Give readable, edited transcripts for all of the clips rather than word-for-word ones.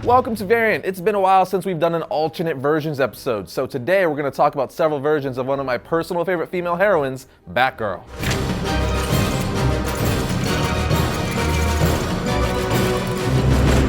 Welcome to Variant. It's been a while since we've done an alternate versions episode, so today we're going to talk about several versions of one of my personal favorite female heroines, Batgirl.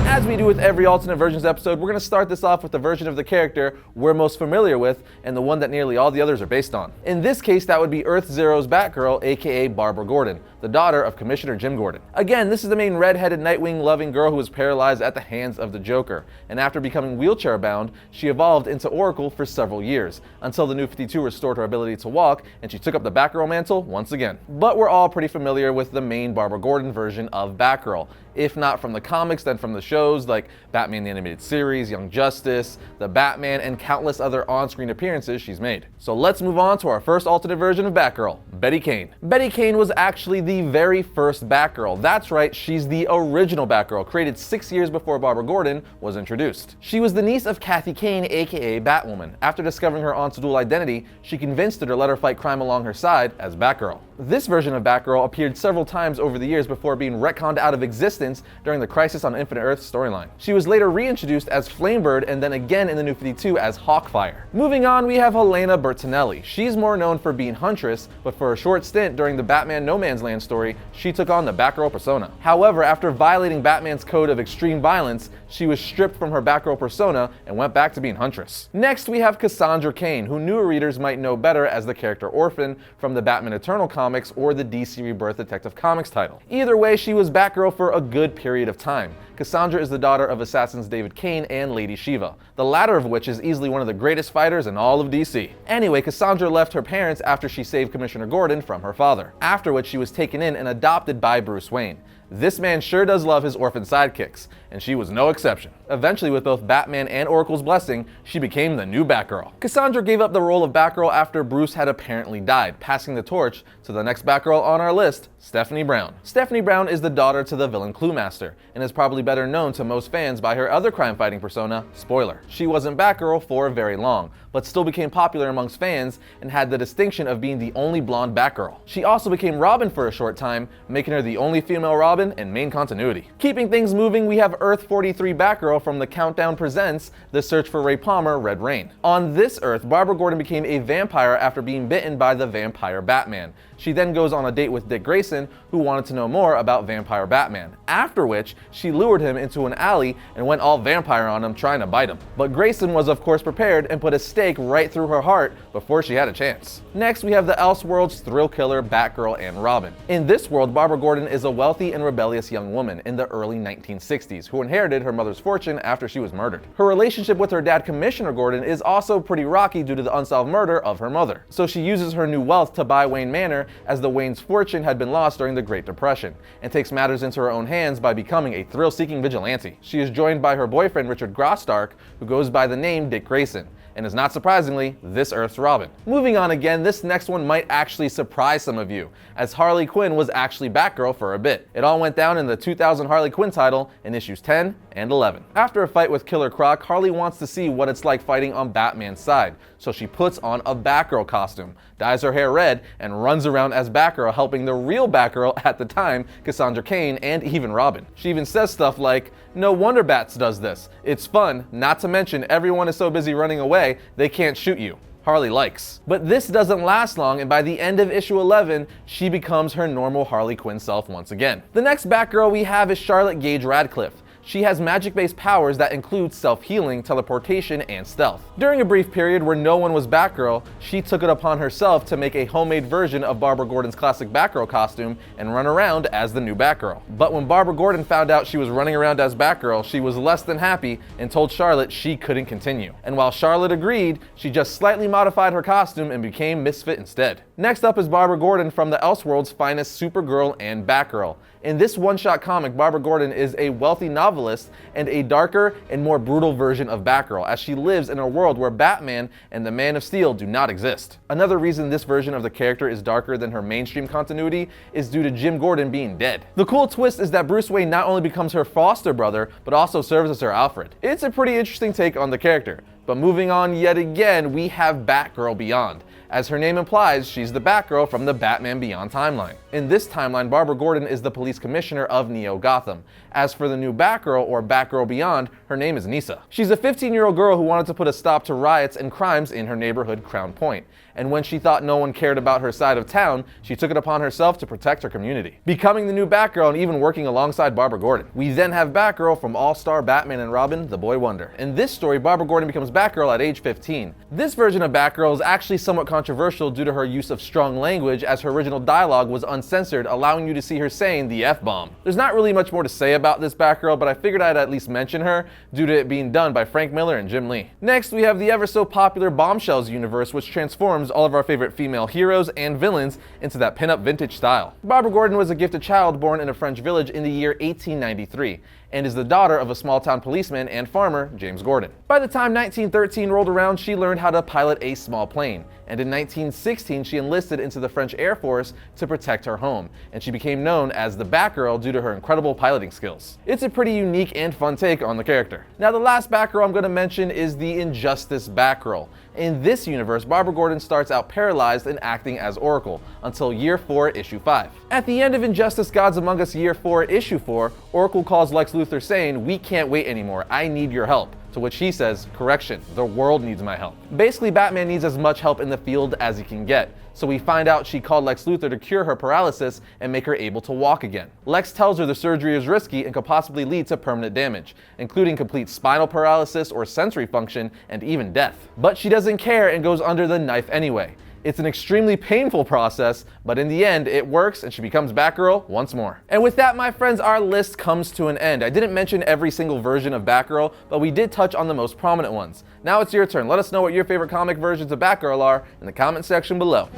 As we do with every alternate versions episode, we're going to start this off with the version of the character we're most familiar with and the one that nearly all the others are based on. In this case, that would be Earth Zero's Batgirl, aka Barbara Gordon, the daughter of Commissioner Jim Gordon. Again, this is the main red-headed Nightwing-loving girl who was paralyzed at the hands of the Joker, and after becoming wheelchair-bound, she evolved into Oracle for several years, until the New 52 restored her ability to walk, and she took up the Batgirl mantle once again. But we're all pretty familiar with the main Barbara Gordon version of Batgirl, if not from the comics, then from the shows like Batman the Animated Series, Young Justice, The Batman, and countless other on-screen appearances she's made. So let's move on to our first alternate version of Batgirl, Betty Kane. Betty Kane was actually the very first Batgirl. That's right, she's the original Batgirl, created 6 years before Barbara Gordon was introduced. She was the niece of Kathy Kane, aka Batwoman. After discovering her aunt's dual identity, she convinced her to let her fight crime along her side as Batgirl. This version of Batgirl appeared several times over the years before being retconned out of existence during the Crisis on Infinite Earths storyline. She was later reintroduced as Flamebird and then again in the New 52 as Hawkfire. Moving on, we have Elena Bertinelli. She's more known for being Huntress, but for a short stint during the Batman No Man's Land story, she took on the Batgirl persona. However, after violating Batman's code of extreme violence, she was stripped from her Batgirl persona and went back to being Huntress. Next, we have Cassandra Cain, who newer readers might know better as the character Orphan from the Batman Eternal comics or the DC Rebirth Detective Comics title. Either way, she was Batgirl for a good period of time. Cassandra is the daughter of assassins David Kane and Lady Shiva, the latter of which is easily one of the greatest fighters in all of DC. Anyway, Cassandra left her parents after she saved Commissioner Gordon from her father, after which she was taken in and adopted by Bruce Wayne. This man sure does love his orphan sidekicks, and she was no exception. Eventually, with both Batman and Oracle's blessing, she became the new Batgirl. Cassandra gave up the role of Batgirl after Bruce had apparently died, passing the torch to the next Batgirl on our list, Stephanie Brown. Stephanie Brown is the daughter to the villain Cluemaster, and is probably better known to most fans by her other crime-fighting persona, Spoiler. She wasn't Batgirl for very long, but still became popular amongst fans and had the distinction of being the only blonde Batgirl. She also became Robin for a short time, making her the only female Robin in main continuity. Keeping things moving, we have Earth 43 Batgirl from the Countdown Presents The Search for Ray Palmer, Red Rain. On this Earth, Barbara Gordon became a vampire after being bitten by the vampire Batman. She then goes on a date with Dick Grayson, who wanted to know more about vampire Batman, after which she lured him into an alley and went all vampire on him, trying to bite him. But Grayson was of course prepared and put a stake right through her heart before she had a chance. Next, we have the Elseworlds thrill killer Batgirl and Robin. In this world, Barbara Gordon is a wealthy and rebellious young woman in the early 1960s who inherited her mother's fortune after she was murdered. Her relationship with her dad, Commissioner Gordon, is also pretty rocky due to the unsolved murder of her mother. So she uses her new wealth to buy Wayne Manor, as the Wayne's fortune had been lost during the Great Depression, and takes matters into her own hands by becoming a thrill-seeking vigilante. She is joined by her boyfriend Richard Grostark, who goes by the name Dick Grayson, and is not surprisingly this Earth's Robin. Moving on again, this next one might actually surprise some of you, as Harley Quinn was actually Batgirl for a bit. It all went down in the 2000 Harley Quinn title in issues 10 and 11. After a fight with Killer Croc, Harley wants to see what it's like fighting on Batman's side, so she puts on a Batgirl costume, dyes her hair red, and runs around as Batgirl, helping the real Batgirl at the time, Cassandra Cain, and even Robin. She even says stuff like, "No wonder Bats does this. It's fun, not to mention everyone is so busy running away, they can't shoot you." Harley likes. But this doesn't last long, and by the end of issue 11, she becomes her normal Harley Quinn self once again. The next Batgirl we have is Charlotte Gage Radcliffe. She has magic-based powers that include self-healing, teleportation, and stealth. During a brief period where no one was Batgirl, she took it upon herself to make a homemade version of Barbara Gordon's classic Batgirl costume and run around as the new Batgirl. But when Barbara Gordon found out she was running around as Batgirl, she was less than happy and told Charlotte she couldn't continue. And while Charlotte agreed, she just slightly modified her costume and became Misfit instead. Next up is Barbara Gordon from the Elseworlds' finest Supergirl and Batgirl. In this one-shot comic, Barbara Gordon is a wealthy novelist and a darker and more brutal version of Batgirl, as she lives in a world where Batman and the Man of Steel do not exist. Another reason this version of the character is darker than her mainstream continuity is due to Jim Gordon being dead. The cool twist is that Bruce Wayne not only becomes her foster brother, but also serves as her Alfred. It's a pretty interesting take on the character. But moving on yet again, we have Batgirl Beyond. As her name implies, she's the Batgirl from the Batman Beyond timeline. In this timeline, Barbara Gordon is the police commissioner of Neo Gotham. As for the new Batgirl, or Batgirl Beyond, her name is Nisa. She's a 15-year-old girl who wanted to put a stop to riots and crimes in her neighborhood, Crown Point. And when she thought no one cared about her side of town, she took it upon herself to protect her community, becoming the new Batgirl and even working alongside Barbara Gordon. We then have Batgirl from All-Star Batman and Robin, The Boy Wonder. In this story, Barbara Gordon becomes Batgirl at age 15. This version of Batgirl is actually somewhat controversial due to her use of strong language, as her original dialogue was uncensored, allowing you to see her saying the F-bomb. There's not really much more to say about this Batgirl, but I figured I'd at least mention her due to it being done by Frank Miller and Jim Lee. Next, we have the ever so popular Bombshells universe, which transforms all of our favorite female heroes and villains into that pin-up vintage style. Barbara Gordon was a gifted child born in a French village in the year 1893 and is the daughter of a small-town policeman and farmer, James Gordon. By the time 1913 rolled around, she learned how to pilot a small plane, and in 1916 she enlisted into the French Air Force to protect her home, and she became known as the Batgirl due to her incredible piloting skills. It's a pretty unique and fun take on the character. Now, the last Batgirl I'm going to mention is the Injustice Batgirl. In this universe, Barbara Gordon starts out paralyzed and acting as Oracle until Year 4, Issue 5. At the end of Injustice Gods Among Us Year 4, Issue 4, Oracle calls Lex Luthor saying, "We can't wait anymore, I need your help." To which he says, "Correction, the world needs my help." Basically, Batman needs as much help in the field as he can get, so we find out she called Lex Luthor to cure her paralysis and make her able to walk again. Lex tells her the surgery is risky and could possibly lead to permanent damage, including complete spinal paralysis or sensory function and even death. But she doesn't care and goes under the knife anyway. It's an extremely painful process, but in the end, it works and she becomes Batgirl once more. And with that, my friends, our list comes to an end. I didn't mention every single version of Batgirl, but we did touch on the most prominent ones. Now it's your turn. Let us know what your favorite comic versions of Batgirl are in the comment section below.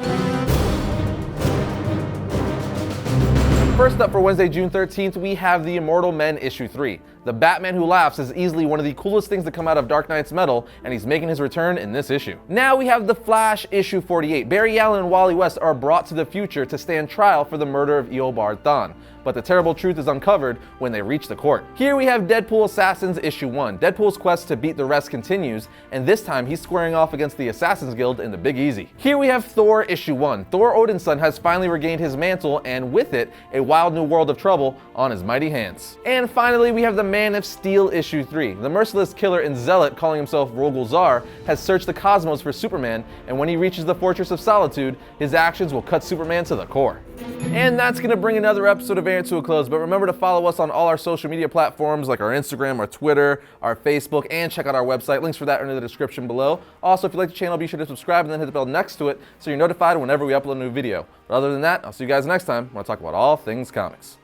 First up for Wednesday, June 13th, we have the Immortal Men Issue 3. The Batman Who Laughs is easily one of the coolest things to come out of Dark Knight's Metal, and he's making his return in this issue. Now we have The Flash Issue 48. Barry Allen and Wally West are brought to the future to stand trial for the murder of Eobard Thawne, but the terrible truth is uncovered when they reach the court. Here we have Deadpool Assassins Issue 1. Deadpool's quest to beat the rest continues, and this time he's squaring off against the Assassin's Guild in the Big Easy. Here we have Thor Issue 1. Thor Odin's son has finally regained his mantle, and with it, a wild new world of trouble on his mighty hands. And finally, we have the Man of Steel Issue 3. The merciless killer and zealot calling himself Rogol Zar has searched the cosmos for Superman, and when he reaches the Fortress of Solitude, his actions will cut Superman to the core. And that's going to bring another episode of Aaron to a close, but remember to follow us on all our social media platforms like our Instagram, our Twitter, our Facebook, and check out our website. Links for that are in the description below. Also, if you like the channel, be sure to subscribe and then hit the bell next to it so you're notified whenever we upload a new video. But other than that, I'll see you guys next time when I talk about all things comics.